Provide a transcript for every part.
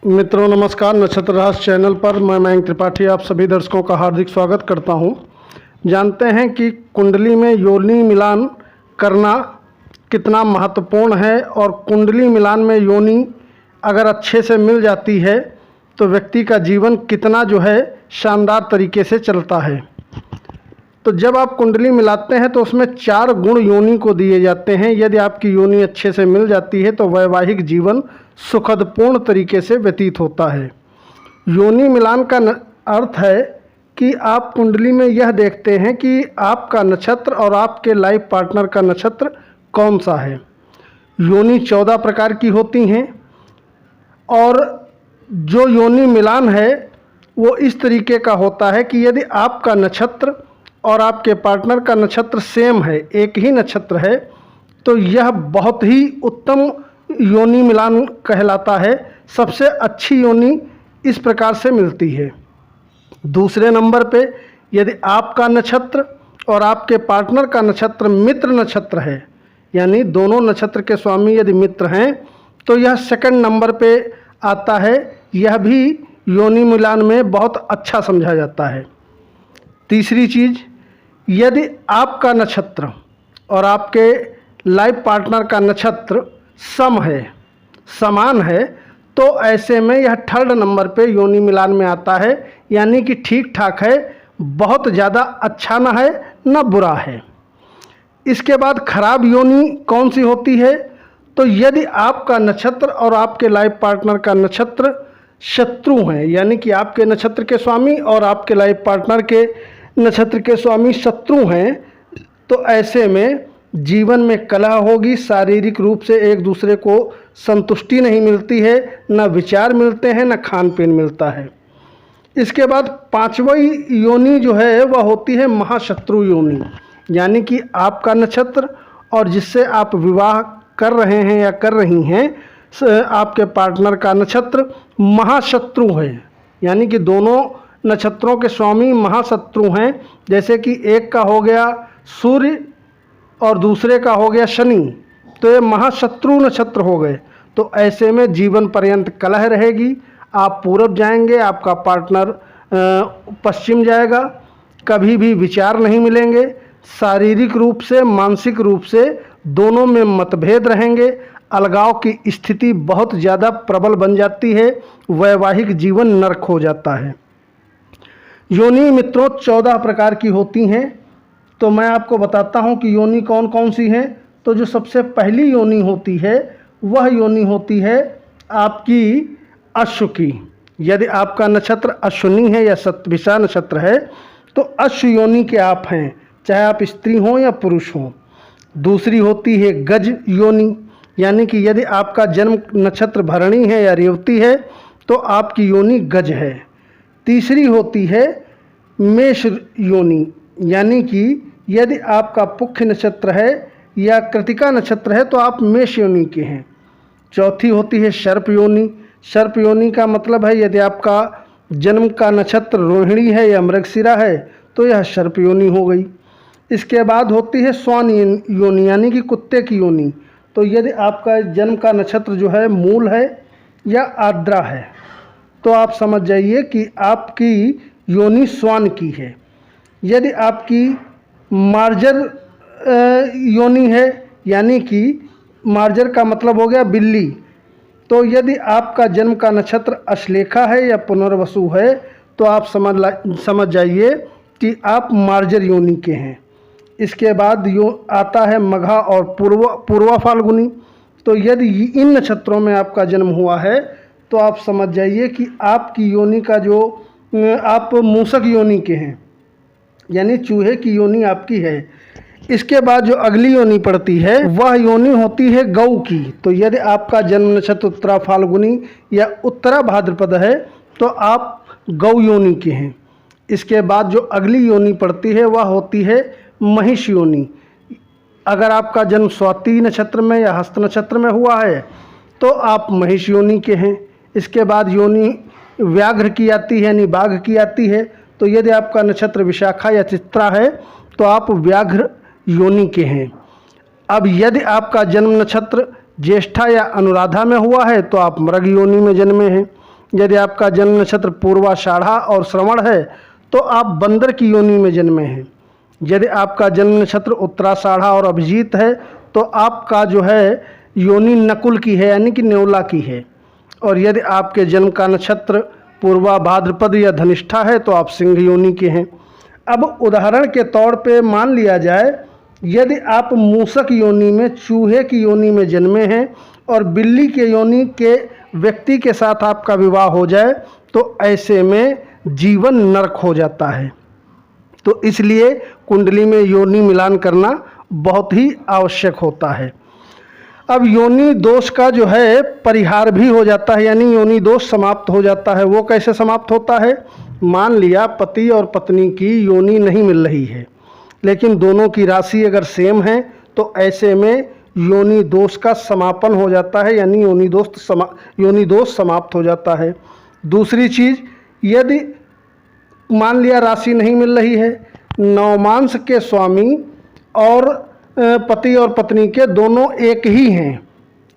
मित्रों नमस्कार। नक्षत्र रहस्य चैनल पर मैं मयंक त्रिपाठी आप सभी दर्शकों का हार्दिक स्वागत करता हूं। जानते हैं कि कुंडली में योनि मिलान करना कितना महत्वपूर्ण है और कुंडली मिलान में योनि अगर अच्छे से मिल जाती है तो व्यक्ति का जीवन कितना शानदार तरीके से चलता है। तो जब आप कुंडली मिलाते हैं तो उसमें 4 गुण योनि को दिए जाते हैं। यदि आपकी योनि अच्छे से मिल जाती है तो वैवाहिक जीवन सुखदपूर्ण तरीके से व्यतीत होता है। योनि मिलान का अर्थ है कि आप कुंडली में यह देखते हैं कि आपका नक्षत्र और आपके लाइफ पार्टनर का नक्षत्र कौन सा है। योनि 14 प्रकार की होती हैं और जो योनि मिलान है वो इस तरीके का होता है कि यदि आपका नक्षत्र और आपके पार्टनर का नक्षत्र सेम है, एक ही नक्षत्र है, तो यह बहुत ही उत्तम योनि मिलान कहलाता है। सबसे अच्छी योनि इस प्रकार से मिलती है। दूसरे नंबर पे यदि आपका नक्षत्र और आपके पार्टनर का नक्षत्र मित्र नक्षत्र है, यानी दोनों नक्षत्र के स्वामी यदि मित्र हैं, तो यह सेकंड नंबर पे आता है। यह भी योनि मिलान में बहुत अच्छा समझा जाता है। तीसरी चीज़, यदि आपका नक्षत्र और आपके लाइफ पार्टनर का नक्षत्र सम है, समान है, तो ऐसे में यह थर्ड नंबर पे योनि मिलान में आता है, यानी कि ठीक ठाक है, बहुत ज़्यादा अच्छा ना है ना बुरा है। इसके बाद खराब योनि कौन सी होती है, तो यदि आपका नक्षत्र और आपके लाइफ पार्टनर का नक्षत्र शत्रु हैं, यानी कि आपके नक्षत्र के स्वामी और आपके लाइफ पार्टनर के नक्षत्र के स्वामी शत्रु हैं, तो ऐसे में जीवन में कलह होगी। शारीरिक रूप से एक दूसरे को संतुष्टि नहीं मिलती है, न विचार मिलते हैं, न खान पीन मिलता है। इसके बाद 5वीं योनि जो है वह होती है महाशत्रु योनि, यानी कि आपका नक्षत्र और जिससे आप विवाह कर रहे हैं या कर रही हैं, आपके पार्टनर का नक्षत्र महाशत्रु है, यानी कि दोनों नक्षत्रों के स्वामी महाशत्रु हैं। जैसे कि एक का हो गया सूर्य और दूसरे का हो गया शनि, तो ये महाशत्रु नक्षत्र हो गए। तो ऐसे में जीवन पर्यंत कलह रहेगी। आप पूरब जाएंगे, आपका पार्टनर पश्चिम जाएगा, कभी भी विचार नहीं मिलेंगे। शारीरिक रूप से मानसिक रूप से दोनों में मतभेद रहेंगे। अलगाव की स्थिति बहुत ज़्यादा प्रबल बन जाती है। वैवाहिक जीवन नरक हो जाता है। योनि मित्रों 14 प्रकार की होती हैं। तो मैं आपको बताता हूं कि योनि कौन कौन सी हैं। तो जो सबसे पहली योनि होती है वह योनि होती है आपकी अश्व की। यदि आपका नक्षत्र अश्विनी है या शतभिषा नक्षत्र है तो अश्व योनि के आप हैं, चाहे आप स्त्री हों या पुरुष हों। दूसरी होती है गज योनि, यानी कि यदि आपका जन्म नक्षत्र भरणी है या रेवती है तो आपकी योनि गज है। तीसरी होती है मेष योनि, यानी कि यदि आपका पुख्य नक्षत्र है या कृतिका नक्षत्र है तो आप मेष योनि के हैं। चौथी होती है सर्प योनि। सर्प योनि का मतलब है यदि आपका जन्म का नक्षत्र रोहिणी है या मृगशिरा है तो यह सर्प योनि हो गई। इसके बाद होती है स्वान योनि, यानी कि कुत्ते की योनि। तो यदि आपका जन्म का नक्षत्र जो है मूल है या आर्द्रा है तो आप समझ जाइए कि आपकी योनि स्वान की है। यदि आपकी मार्जर योनि है, यानी कि मार्जर का मतलब हो गया बिल्ली, तो यदि आपका जन्म का नक्षत्र अश्लेखा है या पुनर्वसु है तो आप समझ जाइए कि आप मार्जर योनि के हैं। इसके बाद आता है मघा और पूर्वा फाल्गुनी। तो यदि इन नक्षत्रों में आपका जन्म हुआ है तो आप समझ जाइए कि आपकी योनि का आप मूषक योनि के हैं, यानी चूहे की योनि आपकी है। इसके बाद जो अगली योनि पड़ती है वह योनि होती है गौ की। तो यदि आपका जन्म नक्षत्र उत्तरा फाल्गुनी या उत्तरा भाद्रपद है तो आप गौ योनि के हैं। इसके बाद जो अगली योनि पड़ती है वह होती है महिष योनि। अगर आपका जन्म स्वाति नक्षत्र में या हस्त नक्षत्र में हुआ है तो आप महिष योनि के हैं। इसके बाद योनि व्याघ्र की आती है, यानी बाघ की आती है। तो यदि आपका नक्षत्र विशाखा या चित्रा है तो आप व्याघ्र योनि के हैं। अब यदि आपका जन्म नक्षत्र ज्येष्ठा या अनुराधा में हुआ है तो आप मृग योनि में जन्मे हैं। यदि आपका जन्म नक्षत्र पूर्वा, आषाढ़ा और श्रवण है तो आप बंदर की योनि में जन्मे हैं। यदि आपका जन्म नक्षत्र उत्तरा, आषाढ़ा और अभिजीत है तो आपका जो है योनि नकुल की है, यानी कि न्योला की है। और यदि आपके जन्म का नक्षत्र पूर्वा, भाद्रपद या धनिष्ठा है तो आप सिंह योनि के हैं। अब उदाहरण के तौर पे मान लिया जाए, यदि आप मूषक योनि में, चूहे की योनि में जन्मे हैं और बिल्ली के योनि के व्यक्ति के साथ आपका विवाह हो जाए तो ऐसे में जीवन नरक हो जाता है। तो इसलिए कुंडली में योनि मिलान करना बहुत ही आवश्यक होता है। अब योनि दोष का जो है परिहार भी हो जाता है, यानी योनि दोष समाप्त हो जाता है। वो कैसे समाप्त होता है? मान लिया पति और पत्नी की योनि नहीं मिल रही है, लेकिन दोनों की राशि अगर सेम है तो ऐसे में योनि दोष का समापन हो जाता है, यानी योनि दोष समाप्त हो जाता है। दूसरी चीज़, यदि मान लिया राशि नहीं मिल रही है, नवमांश के स्वामी और पति और पत्नी के दोनों एक ही हैं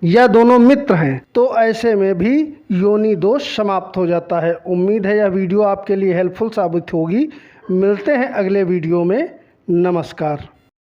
या दोनों मित्र हैं, तो ऐसे में भी योनि दोष समाप्त हो जाता है। उम्मीद है यह वीडियो आपके लिए हेल्पफुल साबित होगी। मिलते हैं अगले वीडियो में। नमस्कार।